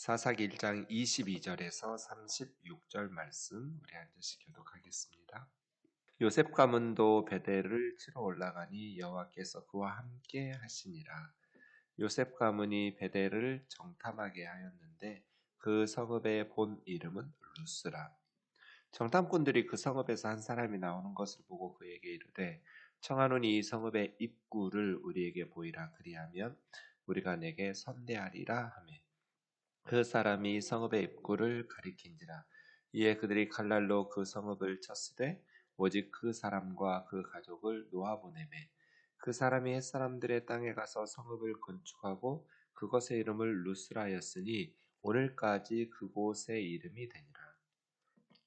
사사기 1장 22절에서 36절 말씀 우리 한 절씩 교독하겠습니다. 요셉 가문도 베델을 치러 올라가니 여호와께서 그와 함께 하시니라. 요셉 가문이 베델을 정탐하게 하였는데 그 성읍의 본 이름은 루스라. 정탐꾼들이 그 성읍에서 한 사람이 나오는 것을 보고 그에게 이르되 청하노니 이 성읍의 입구를 우리에게 보이라. 그리하면 우리가 내게 선대하리라 하매 그 사람이 성읍의 입구를 가리킨지라. 이에 그들이 칼날로 그 성읍을 쳤으되 오직 그 사람과 그 가족을 놓아보내매 그 사람이 햇사람들의 땅에 가서 성읍을 건축하고 그것의 이름을 루스라였으니 오늘까지 그곳의 이름이 되니라.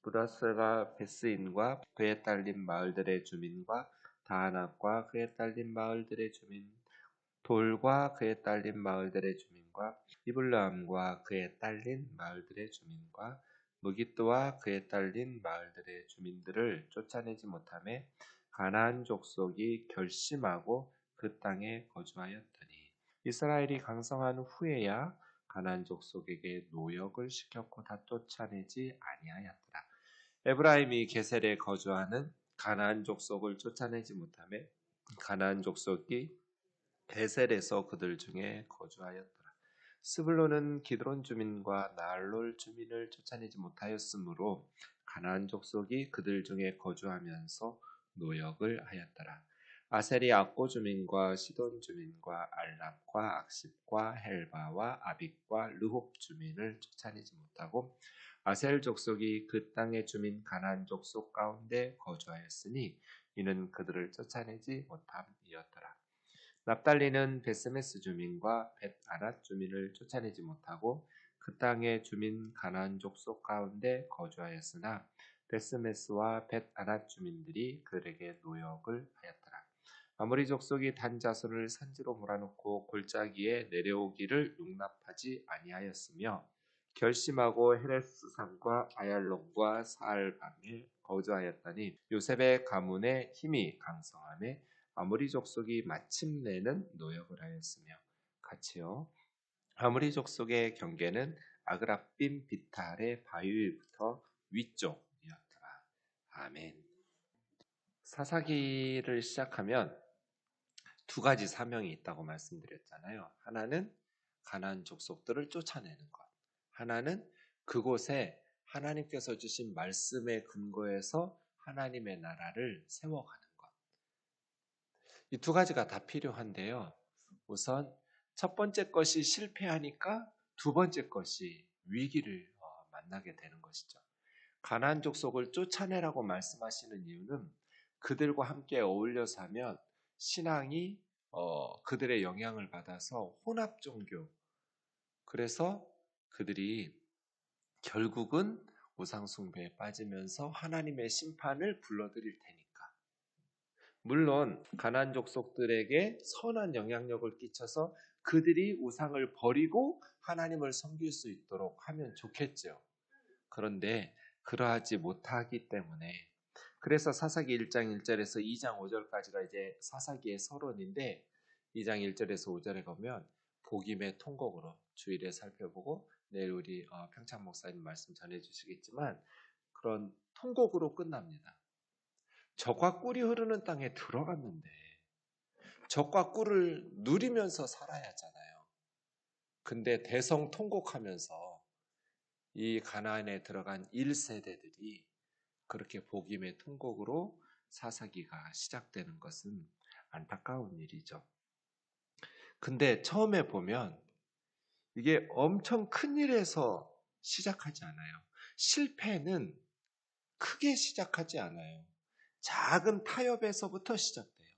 부다스가 베스인과 그에 딸린 마을들의 주민과 다하낙과 그에 딸린 마을들의 주민 돌과 그에 딸린 마을들의 주민과 이블람과 그에 딸린 마을들의 주민과 무기또와 그에 딸린 마을들의 주민들을 쫓아내지 못하며 가나안 족속이 결심하고 그 땅에 거주하였더니 이스라엘이 강성한 후에야 가나안 족속에게 노역을 시켰고 다 쫓아내지 아니하였더라. 에브라임이 게셀에 거주하는 가나안 족속을 쫓아내지 못하며 가나안 족속이 베셀에서 그들 중에 거주하였더라. 스불론은 기드론 주민과 나알롤 주민을 쫓아내지 못하였으므로 가나안 족속이 그들 중에 거주하면서 노역을 하였더라. 아셀이 악고 주민과 시돈 주민과 알랍과 악십과 헬바와 아빅과 르홉 주민을 쫓아내지 못하고 아셀 족속이 그 땅의 주민 가나안 족속 가운데 거주하였으니 이는 그들을 쫓아내지 못함이었더라. 납달리는 베스메스 주민과 벳아랏 주민을 쫓아내지 못하고 그 땅의 주민 가나안 족속 가운데 거주하였으나 베스메스와 벳아랏 주민들이 그들에게 노역을 하였더라. 아모리 족속이 단 자손을 산지로 몰아넣고 골짜기에 내려오기를 용납하지 아니하였으며 결심하고 헤레스산과 아얄론과 사알방에 거주하였더니 요셉의 가문의 힘이 강성하매 아모리 족속이 마침내는 노역을 하였으며 같이요. 아모리 족속의 경계는 아그라빔 비탈의 바위부터 위쪽이었더라. 아멘. 사사기를 시작하면 두 가지 사명이 있다고 말씀드렸잖아요. 하나는 가나안 족속들을 쫓아내는 것. 하나는 그곳에 하나님께서 주신 말씀에 근거해서 하나님의 나라를 세워가는 것. 이 두 가지가 다 필요한데요. 우선 첫 번째 것이 실패하니까 두 번째 것이 위기를 만나게 되는 것이죠. 가나안 족속을 쫓아내라고 말씀하시는 이유는 그들과 함께 어울려 사면 신앙이 그들의 영향을 받아서 혼합 종교, 그래서 그들이 결국은 우상 숭배에 빠지면서 하나님의 심판을 불러들일 테니까. 물론 가나안 족속들에게 선한 영향력을 끼쳐서 그들이 우상을 버리고 하나님을 섬길 수 있도록 하면 좋겠죠. 그런데 그러하지 못하기 때문에 그래서 사사기 1장 1절에서 2장 5절까지가 이제 사사기의 서론인데 2장 1절에서 5절에 보면 복임의 통곡으로 주일에 살펴보고 내일 우리 평창 목사님 말씀 전해주시겠지만 그런 통곡으로 끝납니다. 젖과 꿀이 흐르는 땅에 들어갔는데 젖과 꿀을 누리면서 살아야 하잖아요. 근데 대성통곡하면서 이 가나안에 들어간 1세대들이 그렇게 복임의 통곡으로 사사기가 시작되는 것은 안타까운 일이죠. 근데 처음에 보면 이게 엄청 큰 일에서 시작하지 않아요. 실패는 크게 시작하지 않아요. 작은 타협에서부터 시작돼요.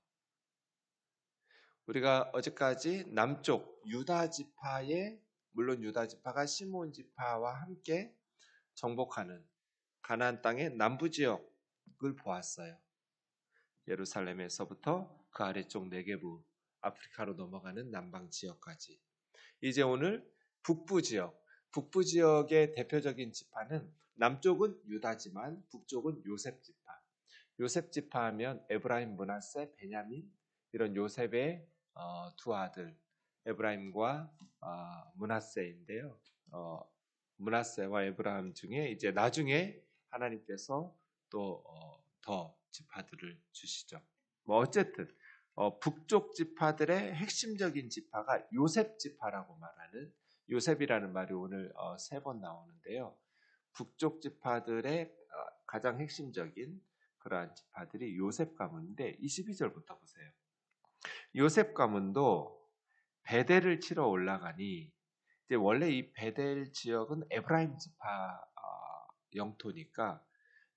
우리가 어제까지 남쪽 유다 지파의 물론 유다 지파가 시므온 지파와 함께 정복하는 가나안 땅의 남부 지역을 보았어요. 예루살렘에서부터 그 아래쪽 네게부, 아프리카로 넘어가는 남방 지역까지. 이제 오늘 북부 지역의 대표적인 지파는 남쪽은 유다지만 북쪽은 요셉 지파. 요셉 지파 하면 에브라임, 므낫세, 베냐민 이런 요셉의 두 아들 에브라임과 므낫세인데요. 므낫세와 에브라임 중에 이제 나중에 하나님께서 또 더 지파들을 주시죠. 뭐 어쨌든 북쪽 지파들의 핵심적인 지파가 요셉 지파라고 말하는, 요셉이라는 말이 오늘 3번 나오는데요. 북쪽 지파들의 가장 핵심적인 그러한 지파들이 요셉 가문인데 22절부터 보세요. 요셉 가문도 베델을 치러 올라가니, 이제 원래 이 베델 지역은 에브라임 지파 영토니까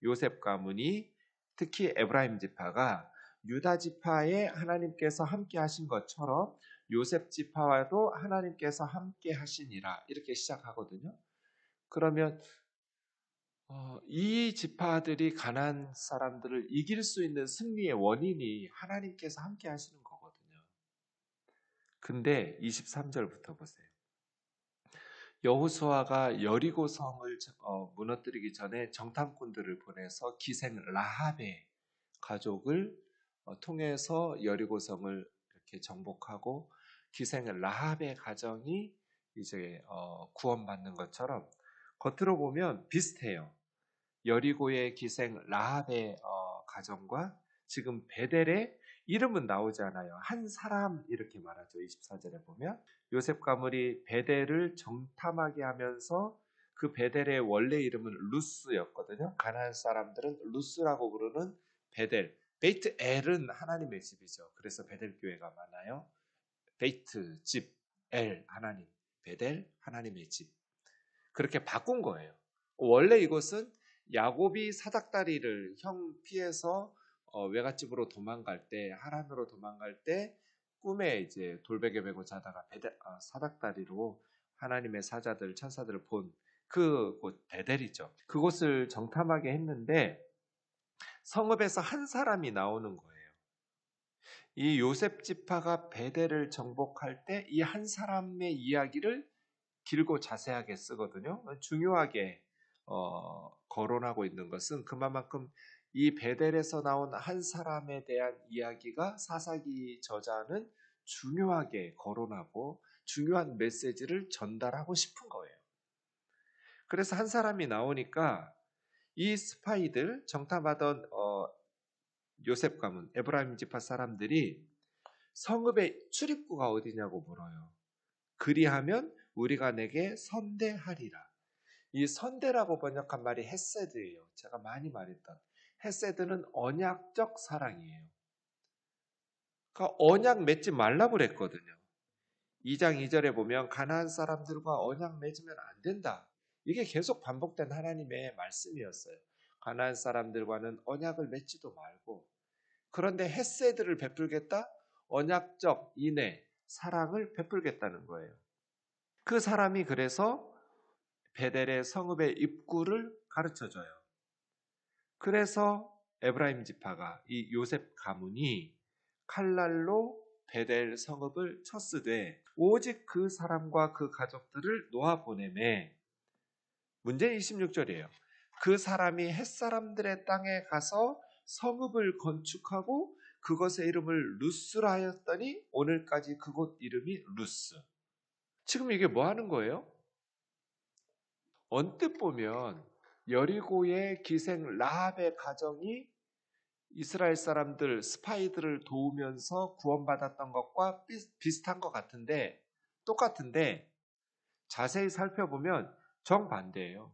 요셉 가문이, 특히 에브라임 지파가 유다 지파에 하나님께서 함께 하신 것처럼 요셉 지파와도 하나님께서 함께 하시니라, 이렇게 시작하거든요. 그러면 이 지파들이 가나안 사람들을 이길 수 있는 승리의 원인이 하나님께서 함께 하시는 거거든요. 근데 23절부터 보세요. 여호수아가 여리고 성을 무너뜨리기 전에 정탐꾼들을 보내서 기생 라합의 가족을 통해서 여리고 성을 이렇게 정복하고, 기생 라합의 가정이 이제 구원받는 것처럼 겉으로 보면 비슷해요. 여리고의 기생 라합의 가정과 지금 베델의 이름은 나오지 않아요. 한 사람 이렇게 말하죠. 24절에 보면 요셉 가문이 베델을 정탐하게 하면서, 그 베델의 원래 이름은 루스였거든요. 가나안 사람들은 루스라고 부르는 베델, 베이트 엘은 하나님의 집이죠. 그래서 베델 교회가 많아요. 베이트 집, 엘 하나님, 베델 하나님의 집, 그렇게 바꾼 거예요. 원래 이곳은 야곱이 사닥다리를 형 피해서 외갓집으로 도망갈 때, 하란으로 도망갈 때 꿈에 이제 돌베개 메고 자다가 사닥다리로 하나님의 사자들, 천사들을 본 그곳 베델이죠. 그곳을 정탐하게 했는데 성읍에서 한 사람이 나오는 거예요. 이 요셉 지파가 베델을 정복할 때 이 한 사람의 이야기를 길고 자세하게 쓰거든요. 중요하게 거론하고 있는 것은 그만큼 이 베델에서 나온 한 사람에 대한 이야기가 사사기 저자는 중요하게 거론하고 중요한 메시지를 전달하고 싶은 거예요. 그래서 한 사람이 나오니까 이 스파이들, 정탐하던 요셉 가문, 에브라임 지파 사람들이 성읍의 출입구가 어디냐고 물어요. 그리하면 우리가 내게 선대하리라. 이 선대라고 번역한 말이 헤세드예요. 제가 많이 말했던. 헤세드는 언약적 사랑이에요. 그러니까 언약 맺지 말라고 그랬거든요. 2장 2절에 보면 가나안 사람들과 언약 맺으면 안 된다. 이게 계속 반복된 하나님의 말씀이었어요. 가나안 사람들과는 언약을 맺지도 말고, 그런데 헤세드를 베풀겠다? 언약적 인애, 사랑을 베풀겠다는 거예요. 그 사람이 그래서 베델의 성읍의 입구를 가르쳐줘요. 그래서 에브라임 지파가, 이 요셉 가문이 칼날로 베델 성읍을 쳤으되 오직 그 사람과 그 가족들을 놓아보내매, 문제는 26절이에요. 그 사람이 햇사람들의 땅에 가서 성읍을 건축하고 그것의 이름을 루스라 하였더니 오늘까지 그곳 이름이 루스. 지금 이게 뭐 하는 거예요? 언뜻 보면 여리고의 기생 라합의 가정이 이스라엘 사람들, 스파이들을 도우면서 구원받았던 것과 비슷한 것 같은데, 똑같은데 자세히 살펴보면 정반대예요.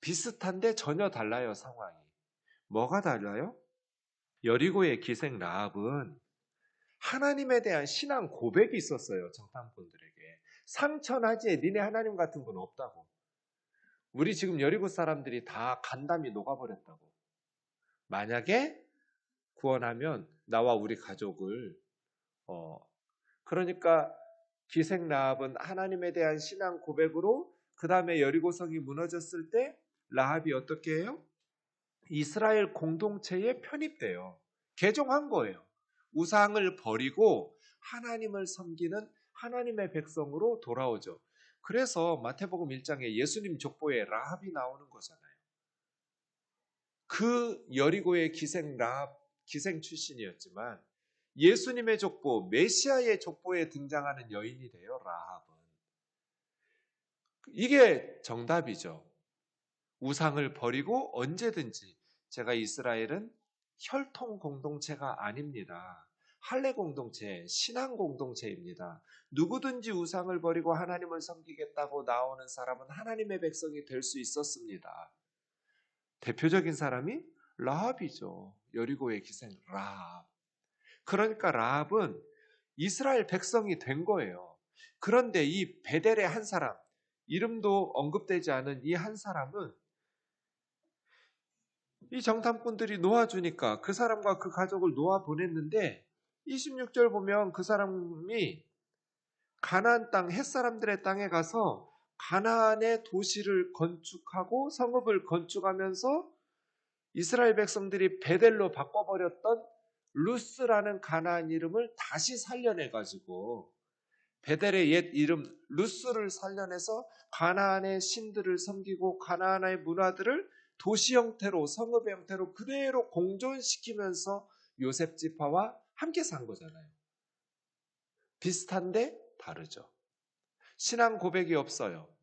비슷한데 전혀 달라요, 상황이. 뭐가 달라요? 여리고의 기생 라합은 하나님에 대한 신앙 고백이 있었어요, 정탐꾼들에게. 상천하지에 니네 하나님 같은 건 없다고. 우리 지금 여리고 사람들이 다 간담이 녹아버렸다고. 만약에 구원하면 나와 우리 가족을 그러니까 기생 라합은 하나님에 대한 신앙 고백으로, 그 다음에 여리고성이 무너졌을 때 라합이 어떻게 해요? 이스라엘 공동체에 편입돼요. 개종한 거예요. 우상을 버리고 하나님을 섬기는 하나님의 백성으로 돌아오죠. 그래서 마태복음 1장에 예수님 족보에 라합이 나오는 거잖아요. 그 여리고의 기생 라합, 기생 출신이었지만 예수님의 족보, 메시아의 족보에 등장하는 여인이 돼요, 라합은. 이게 정답이죠. 우상을 버리고 언제든지, 제가 이스라엘은 혈통 공동체가 아닙니다. 할례 공동체, 신앙 공동체입니다. 누구든지 우상을 버리고 하나님을 섬기겠다고 나오는 사람은 하나님의 백성이 될 수 있었습니다. 대표적인 사람이 라합이죠. 여리고의 기생 라합. 그러니까 라합은 이스라엘 백성이 된 거예요. 그런데 이 베델의 한 사람, 이름도 언급되지 않은 이 한 사람은 이 정탐꾼들이 놓아주니까 그 사람과 그 가족을 놓아 보냈는데 26절 보면 그 사람이 가나안 땅, 햇사람들의 땅에 가서 가나안의 도시를 건축하고 성읍을 건축하면서 이스라엘 백성들이 베델로 바꿔버렸던 루스라는 가나안 이름을 다시 살려내가지고 베델의 옛 이름 루스를 살려내서 가나안의 신들을 섬기고 가나안의 문화들을 도시 형태로, 성읍의 형태로 그대로 공존시키면서 요셉 지파와 함께 산 거잖아요. 비슷한데 다르죠. 신앙 고백이 없어요.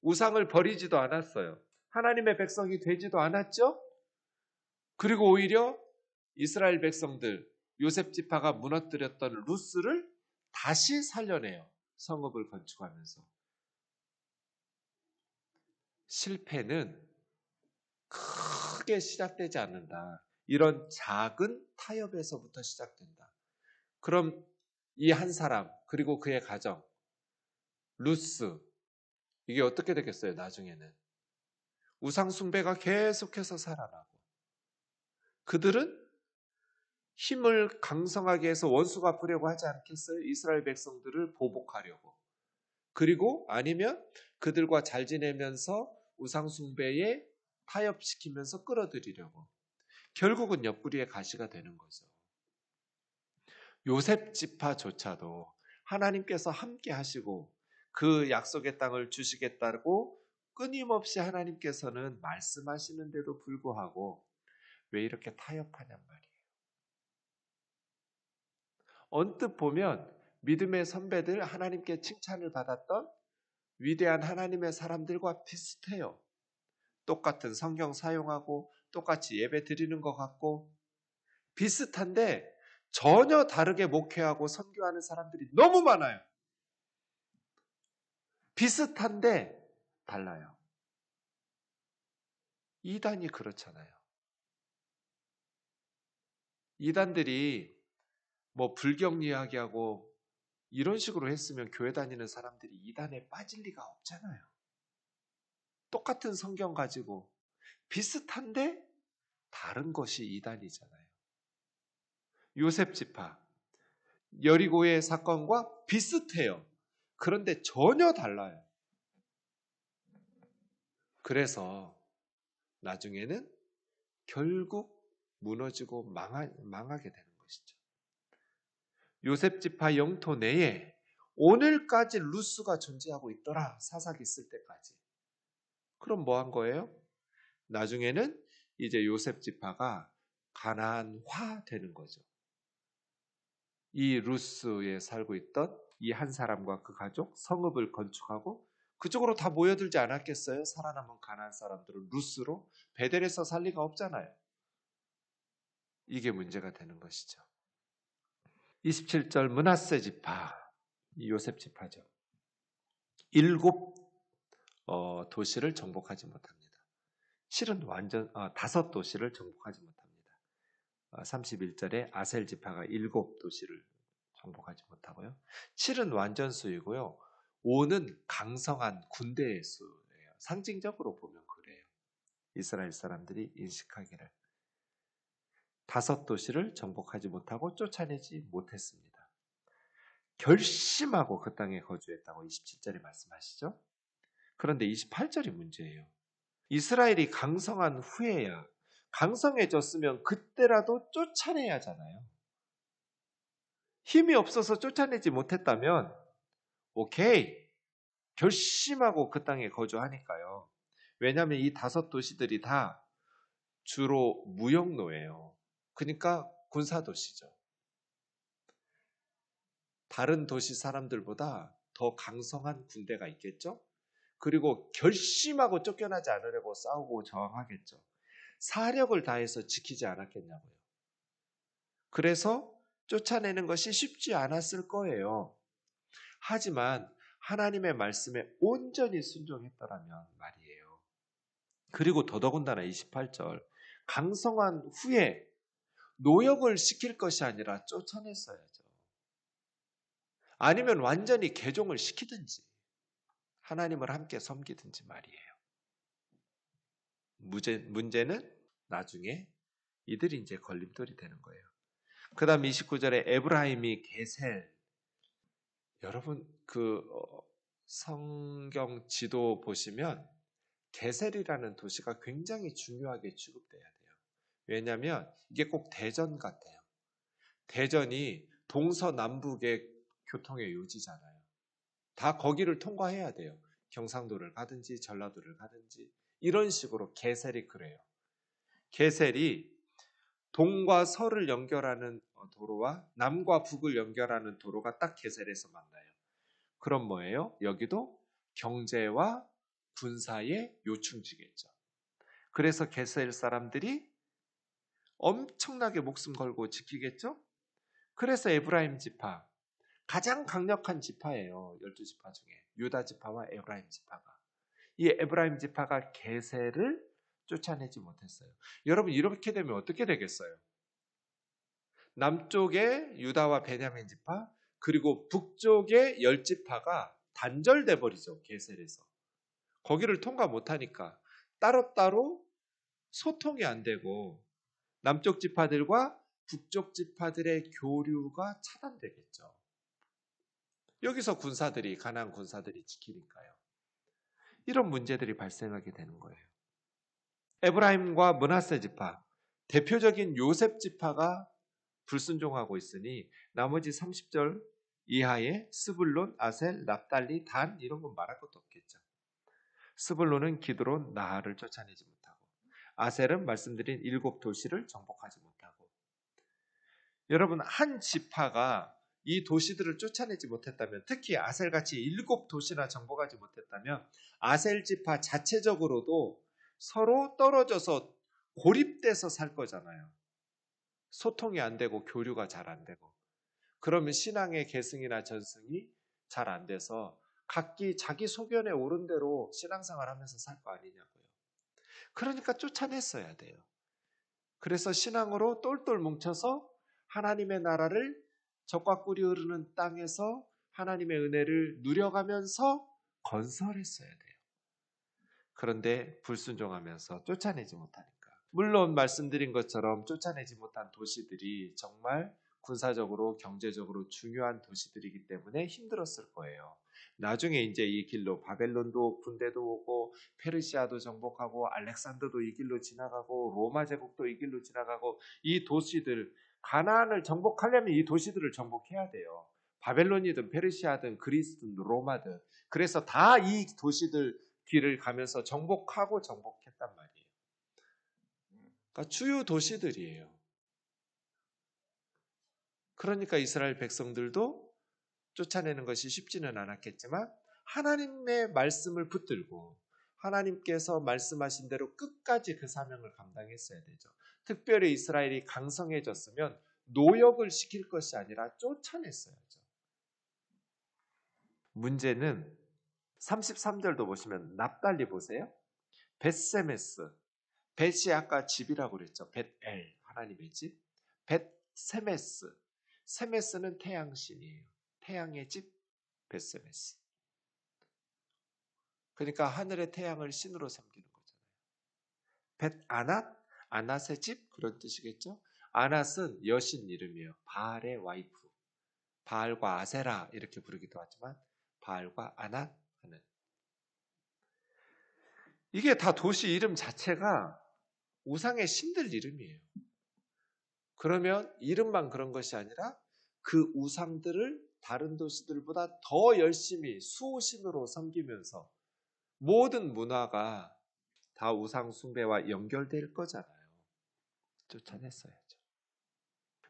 우상을 버리지도 않았어요. 하나님의 백성이 되지도 않았죠. 그리고 오히려 이스라엘 백성들, 요셉 지파가 무너뜨렸던 루스를 다시 살려내요. 성읍을 건축하면서. 실패는 크게 시작되지 않는다. 이런 작은 타협에서부터 시작된다. 그럼 이 한 사람, 그리고 그의 가정, 루스, 이게 어떻게 되겠어요? 나중에는 우상 숭배가 계속해서 살아나고, 그들은 힘을 강성하게 해서 원수 갚으려고 하지 않겠어요? 이스라엘 백성들을 보복하려고. 그리고 아니면 그들과 잘 지내면서 우상 숭배에 타협시키면서 끌어들이려고. 결국은 옆구리에 가시가 되는 거죠. 요셉 지파조차도 하나님께서 함께 하시고 그 약속의 땅을 주시겠다고 끊임없이 하나님께서는 말씀하시는데도 불구하고 왜 이렇게 타협하냔 말이에요. 언뜻 보면 믿음의 선배들, 하나님께 칭찬을 받았던 위대한 하나님의 사람들과 비슷해요. 똑같은 성경 사용하고 똑같이 예배 드리는 것 같고 비슷한데 전혀 다르게 목회하고 선교하는 사람들이 너무 많아요. 비슷한데 달라요. 이단이 그렇잖아요. 이단들이 뭐 불경 이야기하고 이런 식으로 했으면 교회 다니는 사람들이 이단에 빠질 리가 없잖아요. 똑같은 성경 가지고 비슷한데 다른 것이 이단이잖아요. 요셉 지파, 여리고의 사건과 비슷해요. 그런데 전혀 달라요. 그래서 나중에는 결국 무너지고 망하게 되는 것이죠. 요셉 지파 영토 내에 오늘까지 루스가 존재하고 있더라. 사사기 쓸 때까지. 그럼 뭐 한 거예요? 나중에는 이제 요셉 지파가 가나안화 되는 거죠. 이 루스에 살고 있던 이 한 사람과 그 가족 성읍을 건축하고 그쪽으로 다 모여들지 않았겠어요? 살아남은 가나안 사람들은 루스로 베델에서 살 리가 없잖아요. 이게 문제가 되는 것이죠. 27절 므낫세 지파, 이 요셉 지파죠. 7 도시를 정복하지 못합니다. 실은 완전 5 도시를 정복하지 못합니다. 31절에 아셀 지파가 7 도시를 정복하지 못하고요. 7은 완전수이고요. 5는 강성한 군대의 수예요. 상징적으로 보면 그래요. 이스라엘 사람들이 인식하기를. 5 도시를 정복하지 못하고 쫓아내지 못했습니다. 결심하고 그 땅에 거주했다고 27절에 말씀하시죠. 그런데 28절이 문제예요. 이스라엘이 강성한 후에야, 강성해졌으면 그때라도 쫓아내야 하잖아요. 힘이 없어서 쫓아내지 못했다면 오케이, 결심하고 그 땅에 거주하니까요. 왜냐하면 이 5 도시들이 다 주로 무역로예요. 그러니까 군사도시죠. 다른 도시 사람들보다 더 강성한 군대가 있겠죠? 그리고 결심하고 쫓겨나지 않으려고 싸우고 저항하겠죠. 사력을 다해서 지키지 않았겠냐고요. 그래서 쫓아내는 것이 쉽지 않았을 거예요. 하지만 하나님의 말씀에 온전히 순종했더라면 말이에요. 그리고 더더군다나 28절 강성한 후에 노역을 시킬 것이 아니라 쫓아냈어야죠. 아니면 완전히 개종을 시키든지 하나님을 함께 섬기든지 말이에요. 문제는 나중에 이들이 이제 걸림돌이 되는 거예요. 그 다음 29절에 에브라임이 게셀. 여러분 성경 지도 보시면 게셀이라는 도시가 굉장히 중요하게 취급돼야 돼요. 왜냐하면 이게 꼭 대전 같아요. 대전이 동서남북의 교통의 요지잖아요. 다 거기를 통과해야 돼요. 경상도를 가든지 전라도를 가든지 이런 식으로 게셀이 그래요. 게셀이 동과 서를 연결하는 도로와 남과 북을 연결하는 도로가 딱 게셀에서 만나요. 그럼 뭐예요? 여기도 경제와 군사의 요충지겠죠. 그래서 게셀 사람들이 엄청나게 목숨 걸고 지키겠죠? 그래서 에브라임 지파, 가장 강력한 지파예요. 12지파 중에. 유다 지파와 에브라임 지파가. 이 에브라임 지파가 게셀을 쫓아내지 못했어요. 여러분 이렇게 되면 어떻게 되겠어요? 남쪽에 유다와 베냐민 지파, 그리고 북쪽의 10지파가 단절돼 버리죠. 게셀에서. 거기를 통과 못하니까 따로따로 소통이 안 되고 남쪽 지파들과 북쪽 지파들의 교류가 차단되겠죠. 여기서 가나안 군사들이 지키니까요. 이런 문제들이 발생하게 되는 거예요. 에브라임과 므낫세 지파, 대표적인 요셉 지파가 불순종하고 있으니 나머지 30절 이하에 스불론, 아셀, 납달리, 단 이런 건 말할 것도 없겠죠. 스불론은 기드론, 나할을 쫓아내지 못하고, 아셀은 말씀드린 7도시를 정복하지 못하고. 여러분 한 지파가 이 도시들을 쫓아내지 못했다면, 특히 아셀같이 7도시나 정복하지 못했다면 아셀 지파 자체적으로도 서로 떨어져서 고립돼서 살 거잖아요. 소통이 안 되고 교류가 잘 안 되고. 그러면 신앙의 계승이나 전승이 잘 안 돼서 각기 자기 소견에 오른 대로 신앙생활 하면서 살 거 아니냐고요. 그러니까 쫓아냈어야 돼요. 그래서 신앙으로 똘똘 뭉쳐서 하나님의 나라를 적과 꿀이 흐르는 땅에서 하나님의 은혜를 누려가면서 건설했어야 돼요. 그런데 불순종하면서 쫓아내지 못하니까. 물론 말씀드린 것처럼 쫓아내지 못한 도시들이 정말 군사적으로 경제적으로 중요한 도시들이기 때문에 힘들었을 거예요. 나중에 이제 이 길로 바벨론도 군대도 오고 페르시아도 정복하고 알렉산더도 이 길로 지나가고 로마 제국도 이 길로 지나가고 이 도시들 가나안을 정복하려면 이 도시들을 정복해야 돼요. 바벨론이든 페르시아든 그리스든 로마든 그래서 다 이 도시들 길을 가면서 정복했단 말이에요. 그러니까 주요 도시들이에요. 그러니까 이스라엘 백성들도 쫓아내는 것이 쉽지는 않았겠지만 하나님의 말씀을 붙들고 하나님께서 말씀하신 대로 끝까지 그 사명을 감당했어야 되죠. 특별히 이스라엘이 강성해졌으면 노역을 시킬 것이 아니라 쫓아냈어야죠. 문제는 33절도 보시면 납달리 보세요. 벳세메스. 벳이 아까 집이라고 그랬죠. 벳엘, 하나님의 집. 벳세메스. 세메스는 태양신이에요. 태양의 집, 벳세메스. 그러니까 하늘의 태양을 신으로 섬기는 거잖아요. 벳아낫, 아낫의 집 그런 뜻이겠죠. 아낫은 여신 이름이에요. 바알의 와이프. 바알과 아세라 이렇게 부르기도 하지만 바알과 아낫 하는. 이게 다 도시 이름 자체가 우상의 신들 이름이에요. 그러면 이름만 그런 것이 아니라 그 우상들을 다른 도시들보다 더 열심히 수호신으로 섬기면서 모든 문화가 다 우상 숭배와 연결될 거잖아요. 쫓아냈어야죠.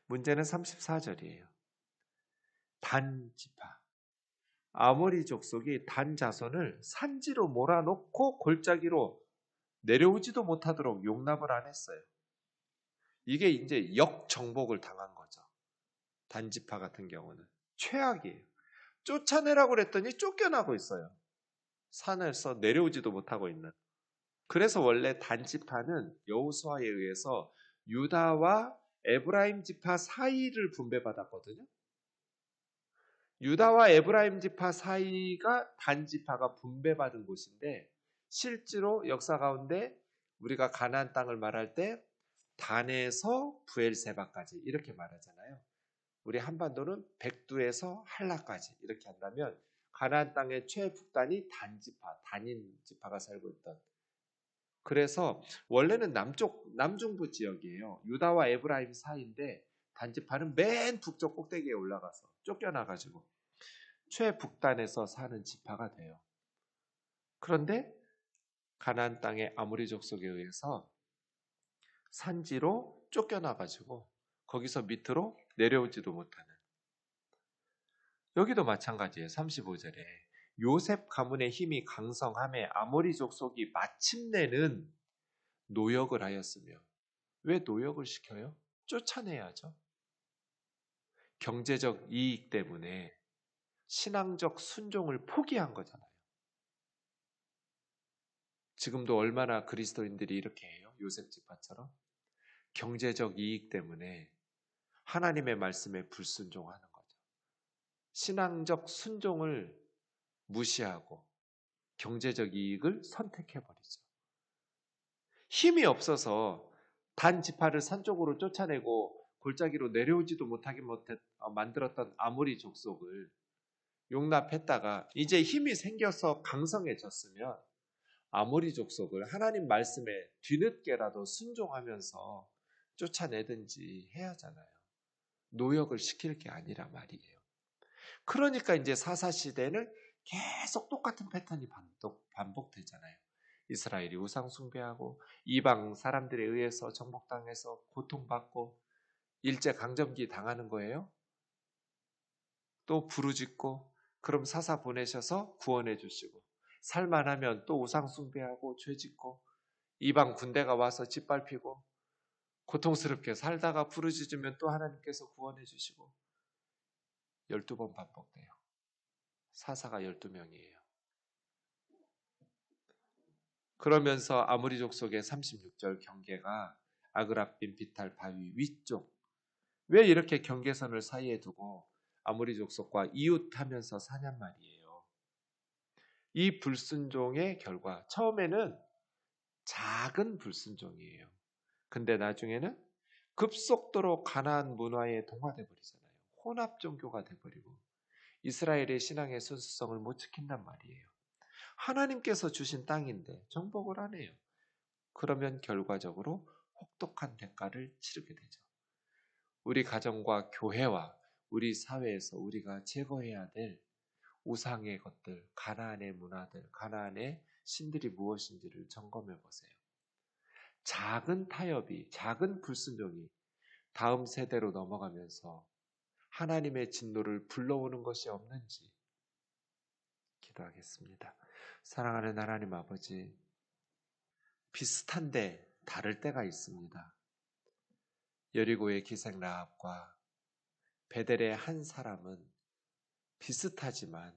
문제는 34절이에요. 단 지파. 아모리 족속이 단 자손을 산지로 몰아놓고 골짜기로 내려오지도 못하도록 용납을 안 했어요. 이게 이제 역정복을 당한 거죠. 단지파 같은 경우는 최악이에요. 쫓아내라고 그랬더니 쫓겨나고 있어요. 산에서 내려오지도 못하고 있는. 그래서 원래 단지파는 여호수아에 의해서 유다와 에브라임 지파 사이를 분배받았거든요. 유다와 에브라임 지파 사이가 단지파가 분배받은 곳인데, 실제로 역사 가운데 우리가 가나안 땅을 말할 때 단에서 부엘세바까지 이렇게 말하잖아요. 우리 한반도는 백두에서 한라까지 이렇게 한다면 가나안 땅의 최북단이 단지파, 단인 지파가 살고 있던. 그래서 원래는 남중부 지역이에요. 유다와 에브라임 사이인데 단지파는 맨 북쪽 꼭대기에 올라가서 쫓겨나가지고 최북단에서 사는 지파가 돼요. 그런데 가나안 땅의 아모리 족속에 의해서 산지로 쫓겨나가지고 거기서 밑으로 내려오지도 못하는. 여기도 마찬가지예요. 35절에 요셉 가문의 힘이 강성함에 아모리 족속이 마침내는 노역을 하였으며. 왜 노역을 시켜요? 쫓아내야죠. 경제적 이익 때문에 신앙적 순종을 포기한 거잖아요. 지금도 얼마나 그리스도인들이 이렇게 해요? 요셉 지파처럼 경제적 이익 때문에 하나님의 말씀에 불순종하는 거죠. 신앙적 순종을 무시하고 경제적 이익을 선택해버리죠. 힘이 없어서 단 지파를 산 쪽으로 쫓아내고 골짜기로 내려오지도 못하게 만들었던 아모리 족속을 용납했다가 이제 힘이 생겨서 강성해졌으면 아모리 족속을 하나님 말씀에 뒤늦게라도 순종하면서 쫓아내든지 해야 하잖아요. 노역을 시킬 게 아니라 말이에요. 그러니까 이제 사사시대는 계속 똑같은 패턴이 반복되잖아요. 이스라엘이 우상 숭배하고 이방 사람들에 의해서 정복당해서 고통받고 일제강점기 당하는 거예요. 또 부르짖고 그럼 사사 보내셔서 구원해 주시고, 살만하면 또 우상 숭배하고 죄짓고 이방 군대가 와서 짓밟히고 고통스럽게 살다가 부르짖으면 또 하나님께서 구원해 주시고 12번 반복돼요. 사사가 12명이에요. 그러면서 아모리 족속의 36절 경계가 아그라빈 비탈 바위 위쪽. 왜 이렇게 경계선을 사이에 두고 아모리 족속과 이웃하면서 사냔 말이에요. 이 불순종의 결과, 처음에는 작은 불순종이에요. 근데 나중에는 급속도로 가나안 문화에 동화돼 버리잖아요. 혼합 종교가 돼 버리고 이스라엘의 신앙의 순수성을 못 지킨단 말이에요. 하나님께서 주신 땅인데 정복을 안 해요. 그러면 결과적으로 혹독한 대가를 치르게 되죠. 우리 가정과 교회와 우리 사회에서 우리가 제거해야 될 우상의 것들, 가나안의 문화들, 가나안의 신들이 무엇인지를 점검해 보세요. 작은 타협이, 작은 불순종이 다음 세대로 넘어가면서 하나님의 진노를 불러오는 것이 없는지 기도하겠습니다. 사랑하는 하나님 아버지, 비슷한데 다를 때가 있습니다. 여리고의 기생 라합과 베델의 한 사람은 비슷하지만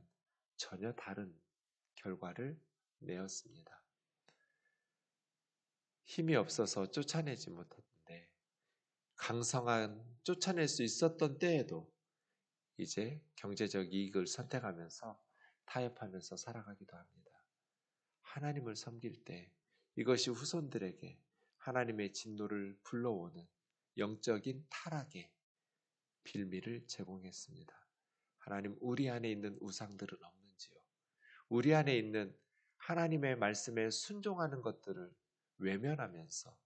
전혀 다른 결과를 내었습니다. 힘이 없어서 쫓아내지 못했는데 강성한 쫓아낼 수 있었던 때에도 이제 경제적 이익을 선택하면서 타협하면서 살아가기도 합니다. 하나님을 섬길 때 이것이 후손들에게 하나님의 진노를 불러오는 영적인 타락의 빌미를 제공했습니다. 하나님, 우리 안에 있는 우상들은 없는지요? 우리 안에 있는 하나님의 말씀에 순종하는 것들을 외면하면서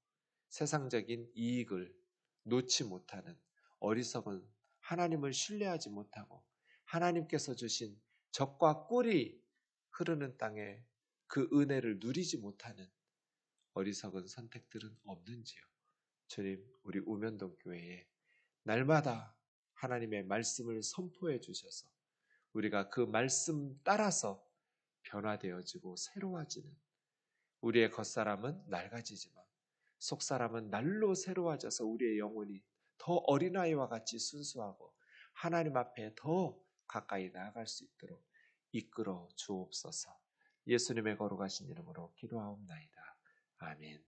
세상적인 이익을 놓지 못하는 어리석은, 하나님을 신뢰하지 못하고 하나님께서 주신 젖과 꿀이 흐르는 땅에 그 은혜를 누리지 못하는 어리석은 선택들은 없는지요? 주님, 우리 우면동 교회에 날마다 하나님의 말씀을 선포해 주셔서 우리가 그 말씀 따라서 변화되어지고 새로워지는 우리의 겉사람은 낡아지지만 속사람은 날로 새로워져서 우리의 영혼이 더 어린아이와 같이 순수하고 하나님 앞에 더 가까이 나아갈 수 있도록 이끌어 주옵소서. 예수님의 거룩하신 이름으로 기도하옵나이다. 아멘.